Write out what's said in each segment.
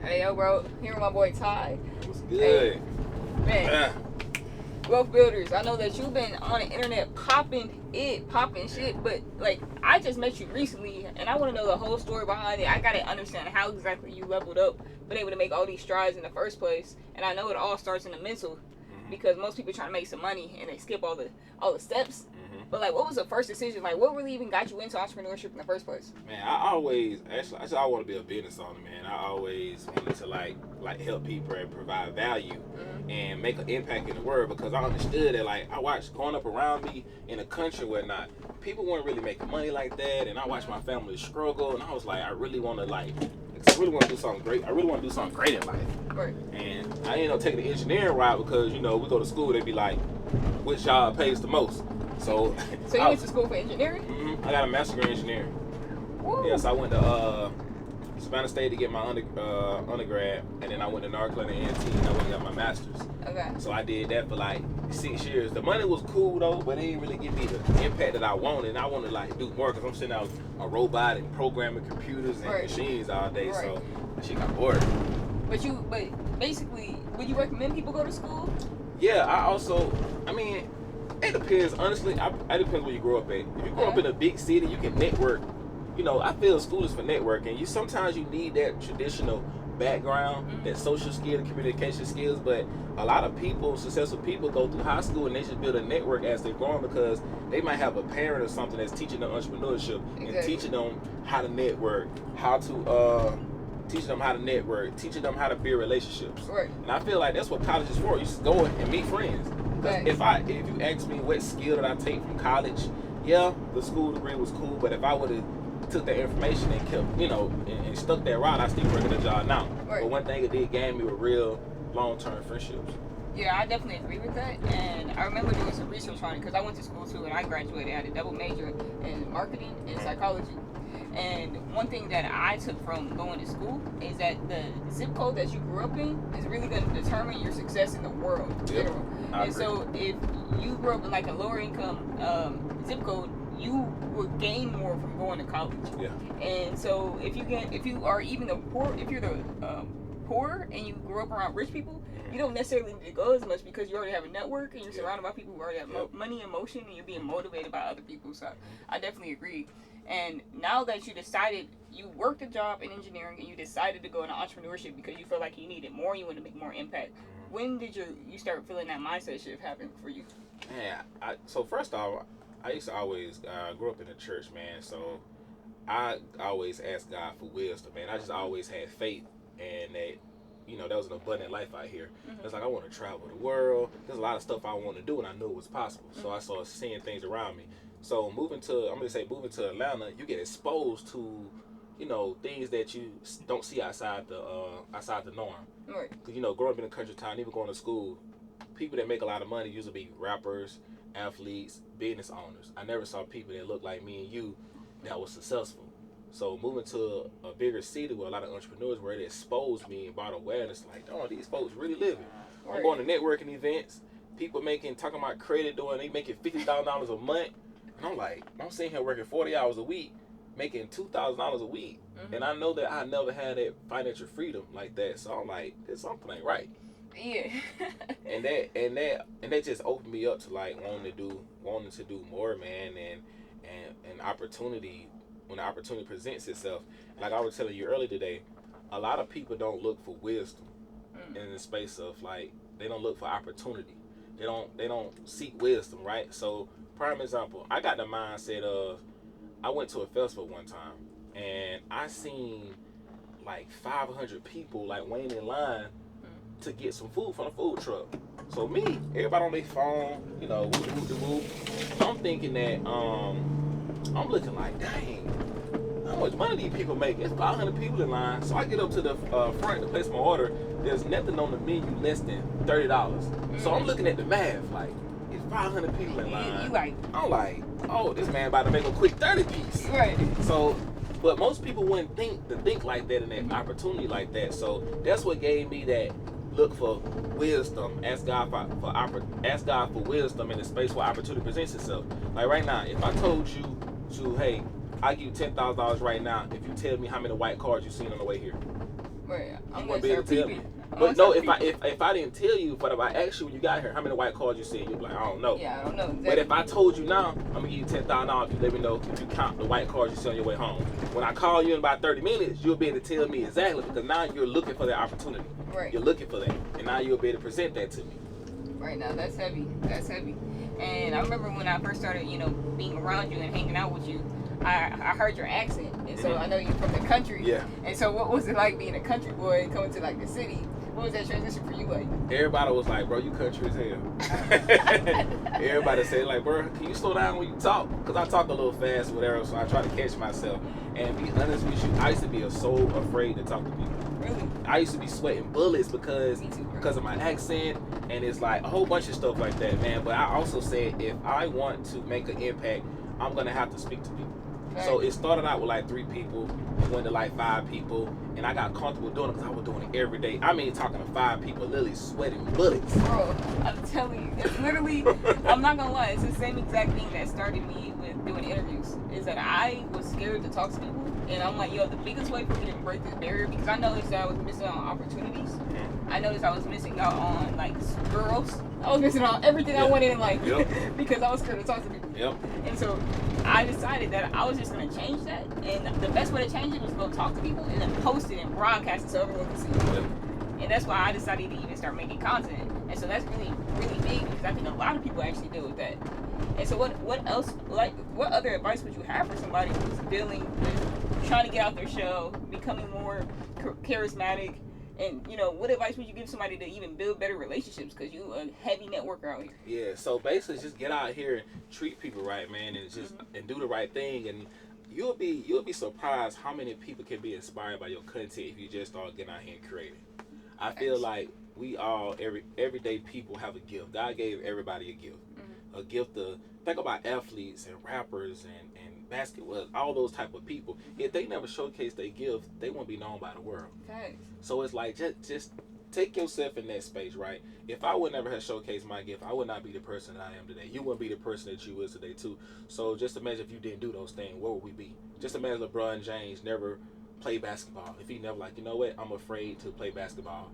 Hey, yo, bro. Here with my boy Ty. What's good? Hey, man. Wealth Builders. I know that you've been on the internet popping shit, but like I just met you recently, and I want to know the whole story behind it. I gotta understand how exactly you leveled up, been able to make all these strides in the first place, and I know it all starts in the mental, because most people trying to make some money and they skip all the steps. But like, what was the first decision? Like, what really even got you into entrepreneurship in the first place? Man, I just I want to be a business owner, man. I always wanted to like help people and provide value and make an impact in the world, because I understood that, like, I watched growing up around me in a country where not people weren't really making money like that, and I watched my family struggle, and I was like, I really want to do something great. I really want to do something great in life. Right. And I ended up taking the engineering route because, we go to school, they be like, which job pays the most? So you went to school for engineering? I got a master's degree in engineering. Woo. Yes, I went to Savannah State to get my undergrad, and then I went to North Carolina A&T, and I went and got my master's. Okay. So I did that for like 6 years. The money was cool though, but it didn't really give me the impact that I wanted. And I wanted to like do more, because I'm sitting out a robot and programming computers and machines all day. Right. So she got bored. But basically, would you recommend people go to school? Yeah, I mean, it depends. Honestly, it depends where you grow up at. If you grow up in a big city, you can network. I feel school is for networking. Sometimes you need that traditional background, that social skill, the communication skills. But a lot of people, successful people, go through high school and they just build a network as they're growing, because they might have a parent or something that's teaching them entrepreneurship and teaching them how to network, teaching them how to build relationships. Right. And I feel like that's what college is for. You just go and meet friends. Because if you ask me what skill did I take from college, yeah, the school degree was cool, but if I would have took that information and kept, and stuck that route, I still working a job now. Right. But one thing it did gain me were real long-term friendships. Yeah, I definitely agree with that. And I remember doing some research on it, because I went to school too, and I graduated. I had a double major in marketing and psychology. And one thing that I took from going to school is that the zip code that you grew up in is really going to determine your success in the world in general. And so if you grew up in like a lower income zip code, you will gain more from going to college. Yeah. And so if you are even if you're the poor and you grew up around rich people, you don't necessarily need to go as much, because you already have a network and you're surrounded by people who already have money and motion, and you're being motivated by other people. So I definitely agree. And now that you decided, you worked a job in engineering and you decided to go into entrepreneurship because you feel like you needed more, you want to make more impact. When did you start feeling that mindset shift happen for you? Man, so first off, I used to always grew up in the church, man. So I always asked God for wisdom, man. I just always had faith, and that there was an abundant life out here. It's like I want to travel the world. There's a lot of stuff I want to do, and I knew it was possible. So I started seeing things around me. So moving to Atlanta, you get exposed to, things that you don't see outside the norm. Right. Because growing up in a country town, even going to school, people that make a lot of money usually be rappers, athletes, business owners. I never saw people that looked like me and you that was successful. So moving to a bigger city where a lot of entrepreneurs were, it exposed me and brought awareness, like, oh, these folks really living. Right. I'm going to networking events, people talking about credit, they making $50,000 a month. And I'm like, I'm sitting here working 40 hours a week, making $2,000 a week. And I know that I never had that financial freedom like that. So I'm like, there's something ain't right. Yeah. and that just opened me up to like wanting to do more, man, and opportunity, when the opportunity presents itself. Like I was telling you earlier today, a lot of people don't look for wisdom in the space of, like, they don't look for opportunity. They don't seek wisdom, right? So prime example, I got the mindset of, I went to a festival one time and I seen like 500 people like waiting in line to get some food from a food truck. So me, everybody on their phone, whoop. I'm thinking that, I'm looking like, dang, how much money these people make? It's 500 people in line. So I get up to the front to place my order. There's nothing on the menu less than $30. So I'm looking at the math, like, it's 500 people in line. I'm like, oh, this man about to make a quick 30 piece. Right. So, but most people wouldn't think like that, and that opportunity like that. So that's what gave me that look for wisdom. Ask God for wisdom in the space where opportunity presents itself. Like right now, if I told you to, hey, I give you $10,000 right now if you tell me how many white cars you seen on the way here. Right. You I'm wouldn't gonna be able start to tell me. peeping. But no, if I didn't tell you, but if I asked you when you got here, how many white cars you see, you'd be like, I don't know. Yeah, I don't know. Exactly. But if I told you now, I'm gonna give you $10,000 if you let me know if you count the white cars you see on your way home. When I call you in about 30 minutes, you'll be able to tell me exactly because now you're looking for that opportunity. Right. You're looking for that, and now you'll be able to present that to me. Right now, that's heavy. That's heavy. And I remember when I first started, being around you and hanging out with you, I heard your accent, and so I know you're from the country. Yeah. And so, what was it like being a country boy and coming to like the city? What was that transition for you like? Everybody was like, bro, you country as hell. Everybody said, like, bro, can you slow down when you talk? Because I talk a little fast or whatever, so I try to catch myself. And be honest with you, I used to be so afraid to talk to people. Really? I used to be sweating bullets because of my accent, and it's like a whole bunch of stuff like that, man. But I also said, if I want to make an impact, I'm going to have to speak to people. Right. So it started out with like 3 people, it went to like 5 people, and I got comfortable doing it because I was doing it every day. I mean, talking to 5 people, literally sweating bullets. Bro, I'm telling you, it's literally, I'm not gonna lie, it's the same exact thing that started me with doing interviews, is that I was scared to talk to people, and I'm like, yo, the biggest way for me to break this barrier, because I noticed that I was missing on opportunities. I noticed I was missing out on, like, girls. I was missing on everything I wanted in life because I was scared to talk to people. Yep. And so I decided that I was just going to change that. And the best way to change it was go talk to people and then post it and broadcast it so everyone can see it. Yep. And that's why I decided to even start making content. And so that's really, really big because I think a lot of people actually deal with that. And so what else, like, what other advice would you have for somebody who's dealing with trying to get out their shell, becoming more charismatic? And, what advice would you give somebody to even build better relationships? Because you a heavy networker out here. Yeah, so basically just get out here and treat people right, man, and just and do the right thing. And you'll be surprised how many people can be inspired by your content if you just start getting out here and creating. I feel like we all, everyday people have a gift. God gave everybody a gift. A gift to think about athletes and rappers and basketball, all those type of people. If they never showcase their gift, they won't be known by the world. Okay. So it's like just take yourself in that space, right? If I would never have showcased my gift, I would not be the person that I am today. You wouldn't be the person that you is today too. So just imagine if you didn't do those things, where would we be? Just imagine LeBron James never played basketball. If he never like, you know what, I'm afraid to play basketball.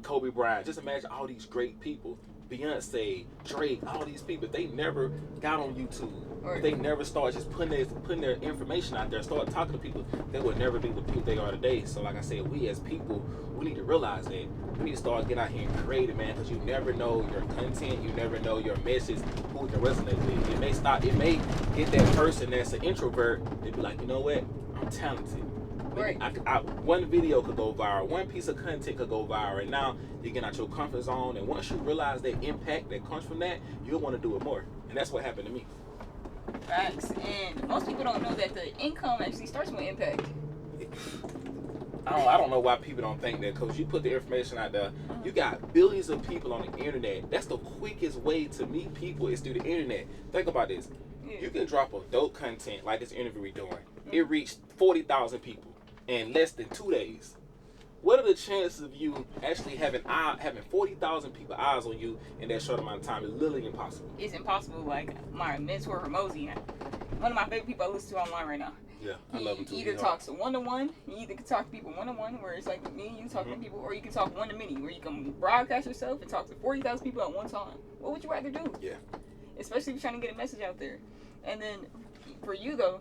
Kobe Bryant, just imagine all these great people. Beyonce, Drake, all these people, if they never got on YouTube, if they never start just putting their information out there, start talking to people, they would never be the people they are today. So like I said, we as people, we need to realize that. We need to start getting out here and creating, man, because you never know your content, you never know your message, who can resonate with. It may get that person that's an introvert, they be like, you know what, I'm talented. Right. One video could go viral. One piece of content could go viral. And now you're getting out your comfort zone. And once you realize that impact that comes from that, you'll want to do it more. And that's what happened to me. Facts. And most people don't know that the income actually starts with impact. I don't know why people don't think that, because you put the information out there. You got billions of people on the internet. That's the quickest way to meet people is through the internet. Think about this. You can drop a dope content like this interview we're doing. It reached 40,000 people in less than 2 days. What are the chances of you actually having 40,000 people eyes on you in that short amount of time? It's literally impossible. It's impossible. Like my mentor, Ramosi, one of my favorite people I listen to online right now. Yeah, I love him too. He either talks one-to-one, you either can talk to people one-to-one, where it's like me and you talking to people, or you can talk one-to-many, where you can broadcast yourself and talk to 40,000 people at one time. What would you rather do? Yeah. Especially if you're trying to get a message out there. And then for you though,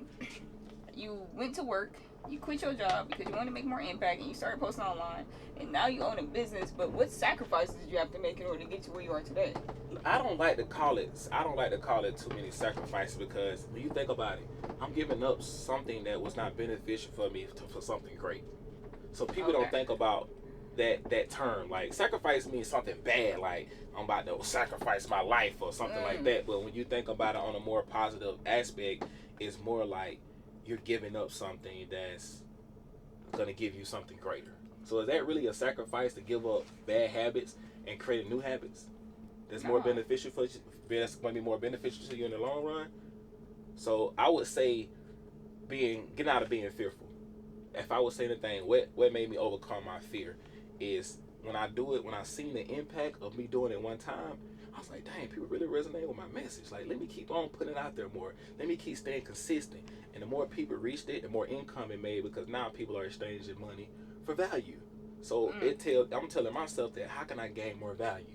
you went to work, you quit your job because you wanted to make more impact, and you started posting online, and now you own a business. But what sacrifices did you have to make in order to get to where you are today? I don't like to call it too many sacrifices, because when you think about it, I'm giving up something that was not beneficial for me for something great. So people don't think about that term. Like, sacrifice means something bad, like I'm about to sacrifice my life or something like that. But when you think about it on a more positive aspect, it's more like you're giving up something that's gonna give you something greater. So is that really a sacrifice, to give up bad habits and create new habits that's more beneficial for you, that's going to be more beneficial to you in the long run? So I would say getting out of being fearful. If I would say anything, what made me overcome my fear is when I do it, when I seen the impact of me doing it one time, I was like, dang, people really resonate with my message. Like, let me keep on putting it out there more. Let me keep staying consistent. And the more people reached it, the more income it made, because now people are exchanging money for value. So I'm telling myself that how can I gain more value?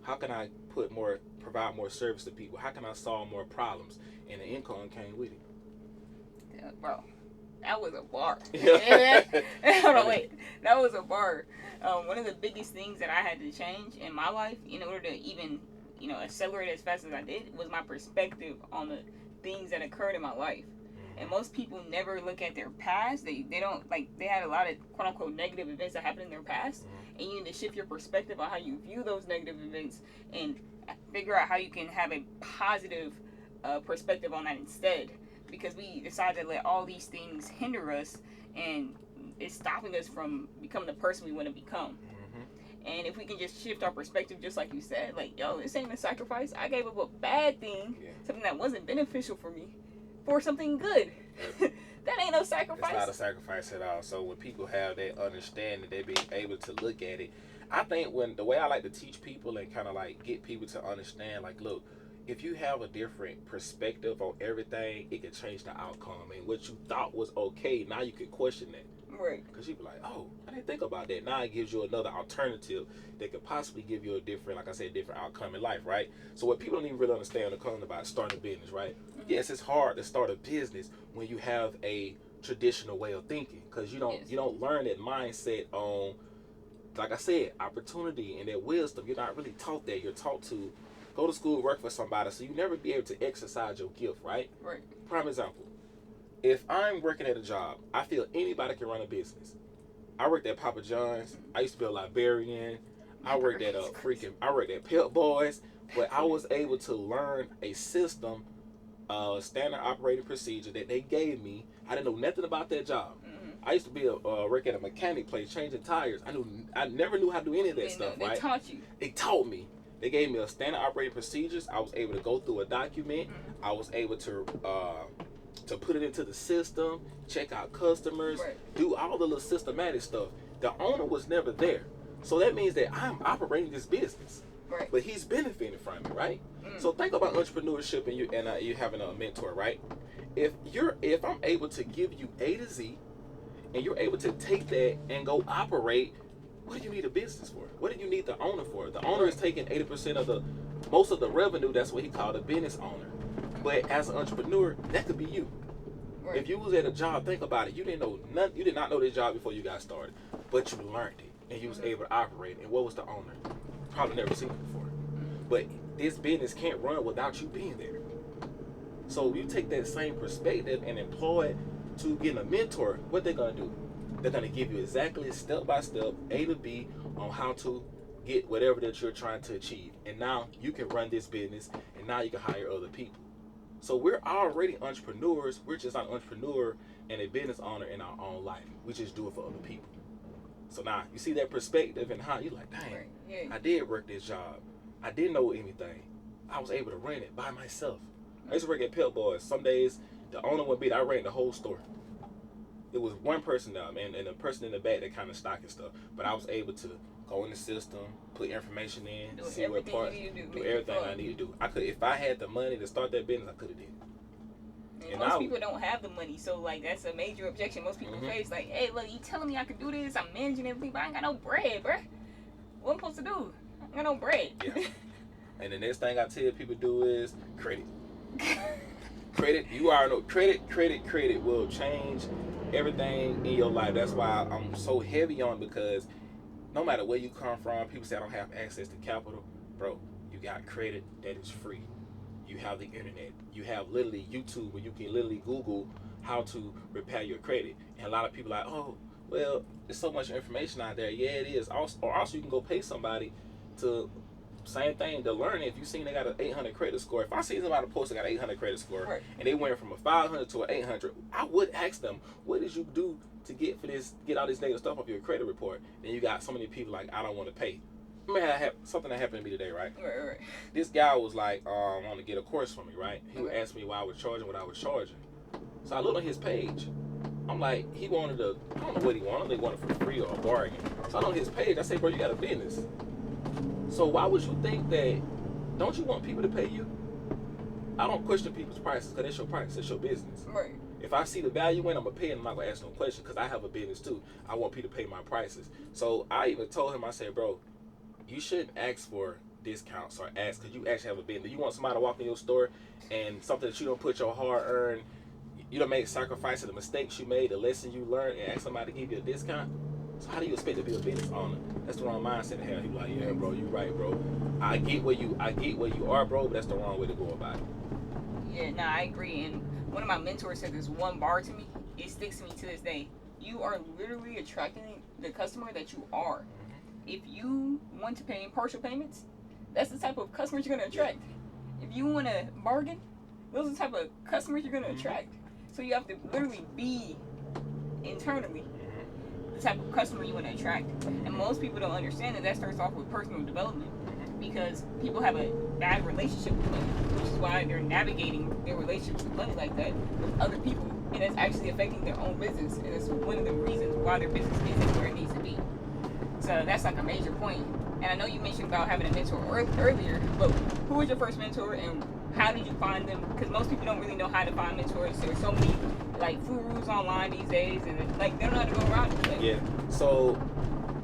How can I provide more service to people? How can I solve more problems? And the income came with it. Yeah, bro, that was a bar. Yeah. Hold on, wait. That was a bar. One of the biggest things that I had to change in my life in order to even, accelerate as fast as I did was my perspective on the things that occurred in my life. And most people never look at their past. They don't, they had a lot of quote unquote negative events that happened in their past, and you need to shift your perspective on how you view those negative events and figure out how you can have a positive perspective on that instead. Because we decided to let all these things hinder us, and it's stopping us from becoming the person we want to become. And if we can just shift our perspective, just like you said, this ain't a sacrifice. I gave up a bad thing, something that wasn't beneficial for me, for something good. That ain't no sacrifice. It's not a sacrifice at all. So when people have that understanding, they be able to look at it. I think the way I like to teach people and kind of get people to understand, look, if you have a different perspective on everything, it can change the outcome. And what you thought was okay, now you can question that. Right. Because you be like, oh, I didn't think about that. Now it gives you another alternative that could possibly give you a different, like I said, different outcome in life, right? So what people don't even really understand when they're calling about starting a business, right? Yes, it's hard to start a business when you have a traditional way of thinking, because you don't learn that mindset on, like I said, opportunity and that wisdom. You're not really taught that. You're taught to go to school, work for somebody, so you never be able to exercise your gift, right? Right. Prime example. If I'm working at a job, I feel anybody can run a business. I worked at Papa John's. I used to be a librarian. I worked at Pep Boys, but I was able to learn a system, standard operating procedure that they gave me. I didn't know nothing about that job. I used to be work at a mechanic place, changing tires. I never knew how to do any of that stuff, right? They taught you. They taught me. They gave me a standard operating procedures. I was able to go through a document. I was able to put it into the system, check out customers, do all the little systematic stuff. The owner was never there. So that means that I'm operating this business. Right. But he's benefiting from it, right? So think about entrepreneurship and you having a mentor, right? If I'm able to give you A to Z and you're able to take that and go operate, what do you need a business for? What do you need the owner for? The owner is taking 80% of most of the revenue. That's what he called a business owner. But as an entrepreneur, that could be you. Right. If you was at a job, think about it. You did not know this job before you got started, but you learned it and you was able to operate it. And what was the owner? Probably never seen it before. But this business can't run without you being there. So you take that same perspective and employ it to get a mentor. What they're gonna do? They're gonna give you exactly step by step, A to B, on how to get whatever that you're trying to achieve. And now you can run this business, and now you can hire other people. So we're already entrepreneurs. We're just an entrepreneur and a business owner in our own life. We just do it for other people. So now you see that perspective and how you're like, dang, I did work this job. I didn't know anything. I was able to run it by myself. I used to work at Pep Boys. Some days the owner would be, I ran the whole store. It was one person now, man, and a person in the back that kind of stock and stuff. But I was able to go in the system, put information in, see what parts, do everything I need to do. I could, if I had the money to start that business, I could have did it. And most people don't have the money, so that's a major objection most people face. Like, hey, look, you telling me I can do this? I'm managing everything, but I ain't got no bread, bruh. What am I supposed to do? I ain't got no bread. Yeah. And the next thing I tell people do is credit. Credit will change everything in your life. That's why I'm so heavy on it, because no matter where you come from, people say I don't have access to capital. Bro, you got credit that is free. You have the internet. You have literally YouTube where you can literally Google how to repair your credit. And a lot of people are like, oh, well, there's so much information out there. Yeah, it is. Or also you can go pay somebody to, same thing, to learn it. If you seen they got an 800 credit score, if I see somebody post they got an 800 credit score, and they went from a 500 to an 800, I would ask them, what did you do to get all this negative stuff off your credit report? Then you got so many people like, I don't want to pay. Something that happened to me today, right? Right. This guy was like, want to get a course from me, right? He would ask me why I was charging what I was charging. So I looked on his page. I'm like, I don't know what he wanted. They wanted for free or a bargain. So I looked on his page. I said, bro, you got a business. So why would you think that, don't you want people to pay you? I don't question people's prices because that's your price. It's your business. Right. If I see the value in, I'm gonna pay it. I'm not gonna ask no question because I have a business too. I want people to pay my prices. So I even told him, I said, bro, you shouldn't ask for discounts or ask because you actually have a business. You want somebody to walk in your store and something that you don't put your hard earned, you don't make sacrifices, the mistakes you made, the lessons you learned, and ask somebody to give you a discount. So how do you expect to be a business owner? That's the wrong mindset to have. He like, yeah, bro, you right, bro. I get where you are, bro, but that's the wrong way to go about it. Yeah, nah, I agree. And one of my mentors said this one bar to me. It sticks to me to this day. You are literally attracting the customer that you are. If you want to pay in partial payments, that's the type of customers you're going to attract. If you want to bargain, those are the type of customers you're going to attract. So you have to literally be internally the type of customer you want to attract. And most people don't understand that starts off with personal development because people have a bad relationship with money, which is why they're navigating their relationship with money like that with other people. And it's actually affecting their own business. And it's one of the reasons why their business isn't where it needs to be. So that's like a major point. And I know you mentioned about having a mentor earlier, but who was your first mentor and how did you find them? Because most people don't really know how to find mentors. There's so many like gurus online these days, and like they don't know how to go around it. Like, yeah. So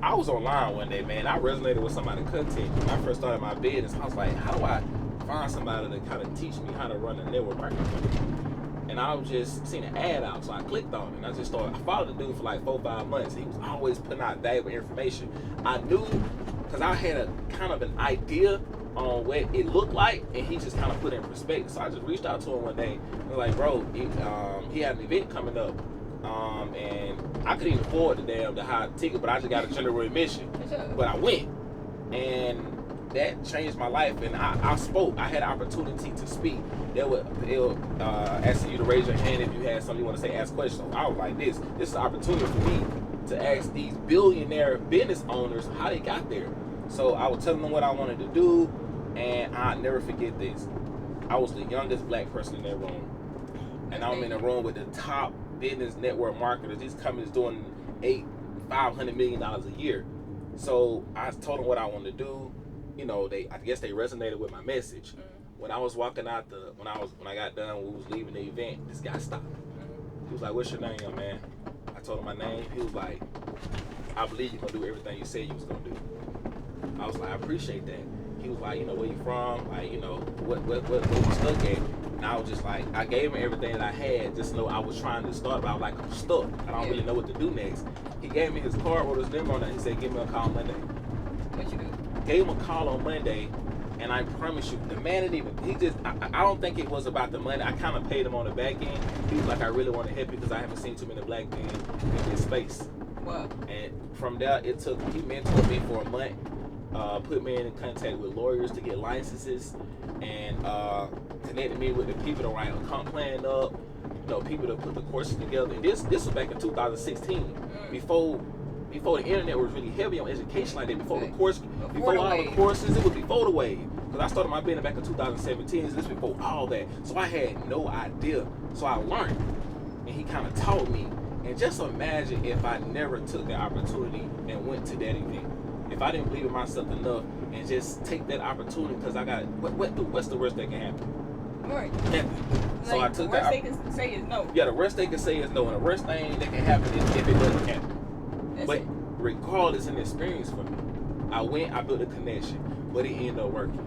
I was online one day, man. I resonated with somebody's content. When I first started my business, I was like, how do I find somebody to kind of teach me how to run a network marketing company? And I was just seeing an ad out, so I clicked on it. And I just started. I followed the dude for like 4-5 months. He was always putting out valuable information. I knew because I had a kind of an idea on what it looked like, and he just kind of put it in perspective. So I just reached out to him one day and was like, bro, he had an event coming up, and I couldn't even afford the high ticket, but I just got a general admission. But I went, and that changed my life, and I spoke. I had an opportunity to speak. They would ask you to raise your hand if you had something you want to say, ask questions. So I was like, this is an opportunity for me to ask these billionaire business owners how they got there. So I was telling them what I wanted to do, and I'll never forget this. I was the youngest black person in that room, and I'm in the room with the top business network marketers. These companies doing $500 million a year. So I told them what I wanted to do. You know, I guess they resonated with my message. When I was walking out when I got done, we was leaving the event, this guy stopped. He was like, what's your name, young man? I told him my name. He was like, I believe you're gonna do everything you said you was gonna do. I was like, I appreciate that. He was like, you know, where you from? Like, you know, what you stuck at? And I was just like, I gave him everything that I had, just know I was trying to start, but I was like, I'm stuck. I don't really know what to do next. He gave me his card, wrote his number on it. He said, give me a call Monday. What you do? Gave him a call on Monday, and I promise you, the man didn't even, I don't think it was about the money. I kind of paid him on the back end. He was like, I really want to help you because I haven't seen too many black men in this space. Wow. And from there, he mentored me for a month, put me in contact with lawyers to get licenses, and connected me with the people to write a comp plan up, you know, people to put the courses together. And this was back in 2016, before the internet was really heavy on education like that. Before the courses, it was before the wave. Because I started my business back in 2017, so this was before all that. So I had no idea. So I learned, and he kind of taught me. And just imagine if I never took the opportunity and went to that event. If I didn't believe in myself enough and just take that opportunity, because I got what's the worst that can happen? Right. So I took that. The worst they can say is no. Yeah, the worst they can say is no, and the worst thing that can happen is if it doesn't happen. But regardless, an experience for me. I went, I built a connection, but it ended up working.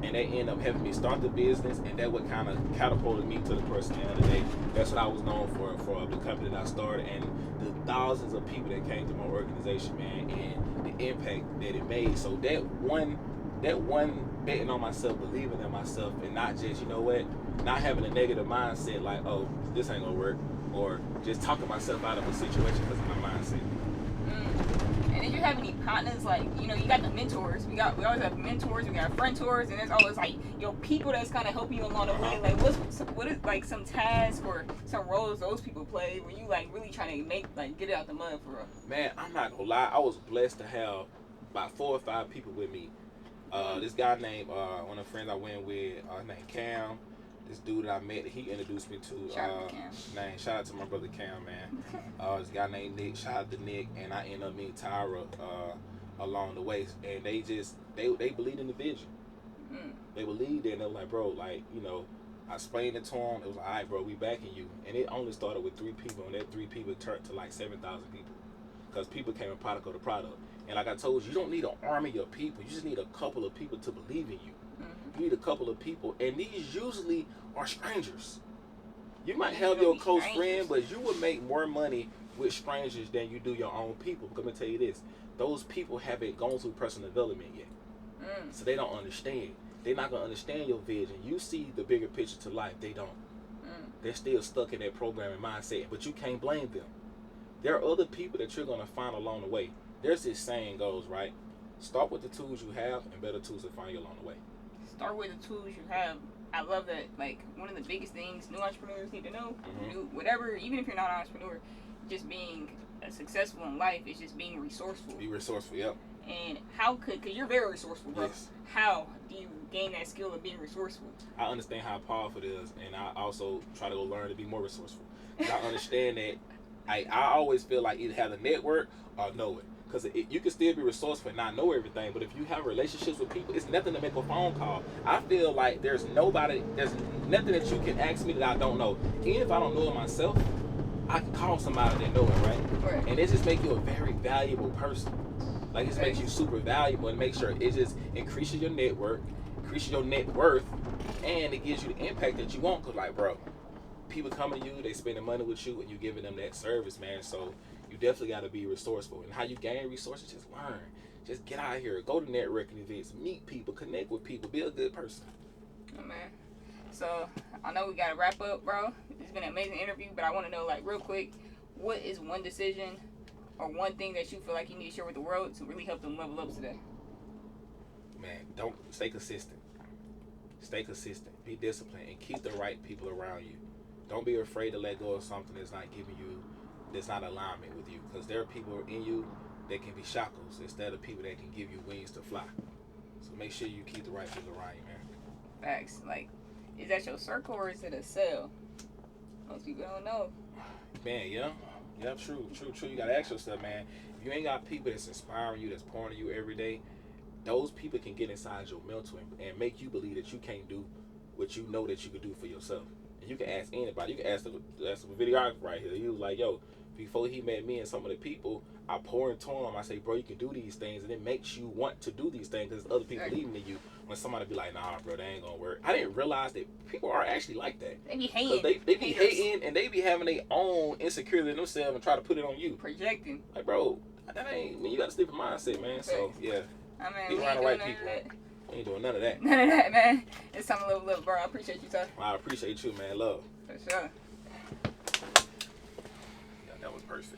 And they ended up having me start the business, and that what kind of catapulted me to the person at the end of the day. That's what I was known for the company that I started, and the thousands of people that came to my organization, man, and the impact that it made. So that one betting on myself, believing in myself, and not just, you know what, not having a negative mindset like, oh, this ain't gonna work, or just talking myself out of a situation because of my mindset. And did you have any partners, like, you know, you got the mentors, we always have mentors, we got friend tours, and there's always like, people that's kind of helping you along the way. Like, what is like some tasks or some roles those people play when you like really trying to get it out the mud for real? Man, I'm not gonna lie, I was blessed to have about 4 or 5 people with me. This guy named one of the friends I went with, named Cam. This dude that I met, he introduced me to. Shout out to my brother Cam, man. This guy named Nick. Shout out to Nick, and I ended up meeting Tyra along the way, and they believed in the vision. They believed in it. They were like, bro, like, you know, I explained it to him. It was like, all right, bro, we backing you. And it only started with 3 people, and that 3 people turned to like 7,000 people. Because people came a product of the product. And like I told you, you don't need an army of people. You just need a couple of people to believe in you. Mm-hmm. You need a couple of people. And these usually are strangers. You might have your close friend, but you would make more money with strangers than you do your own people. Because I'm going to tell you this. Those people haven't gone through personal development yet. So they don't understand. They're not going to understand your vision. You see the bigger picture to life. They don't. They're still stuck in that programming mindset. But you can't blame them. There are other people that you're going to find along the way. There's this saying goes, right? Start with the tools you have, and better tools will find you along the way. Start with the tools you have. I love that. Like, one of the biggest things new entrepreneurs need to know, do whatever, even if you're not an entrepreneur, just being successful in life is just being resourceful. Be resourceful, yep. And how because you're very resourceful, bro. Yes. How do you gain that skill of being resourceful? I understand how powerful it is, and I also try to go learn to be more resourceful. I understand that I always feel like either have a network or know it. Because you can still be resourceful and not know everything, but if you have relationships with people, it's nothing to make a phone call. I feel like there's nothing that you can ask me that I don't know. Even if I don't know it myself, I can call somebody that know it, right? And it just makes you a very valuable person. Like, it makes you super valuable, and make sure it just increases your network, increases your net worth, and it gives you the impact that you want. Because, like, bro, people coming to you, they spending money with you, and you giving them that service, man. So you definitely got to be resourceful. And how you gain resources, just learn. Just get out here, go to networking events, meet people, connect with people, be a good person. Oh, man. So I know we got to wrap up, bro. It's been an amazing interview, but I want to know, like, real quick, what is one decision or one thing that you feel like you need to share with the world to really help them level up today? Man, don't stay consistent. Stay consistent. Be disciplined and keep the right people around you. Don't be afraid to let go of something that's not giving you, that's not alignment with you. Because there are people in you that can be shackles instead of people that can give you wings to fly. So make sure you keep the right people around you, man. Facts. Like, is that your circle or is it a cell? Most people don't know. Man, yeah. Yeah, true. You gotta ask yourself, man. If you ain't got people that's inspiring you, that's pouring to you every day, those people can get inside your mental and make you believe that you can't do what you know that you could do for yourself. And you can ask anybody. You can ask the videographer right here. He was like, yo, before he met me and some of the people, I pour into him. I say, bro, you can do these things, and it makes you want to do these things because other people believe in you. When somebody be like, nah, bro, that ain't gonna work. I didn't realize that people are actually like that. They be hating. They be hating, and they be having their own insecurity in themselves and try to put it on you. Projecting. Like, bro, that ain't, man, you got to sleep in mindset, man. So, yeah. I mean, be we around ain't the right doing people. none of that. We ain't doing none of that. None of that, man. It's time to level up, bro. I appreciate you, Ty. I appreciate you, man. Love. For sure. Yeah, that was perfect.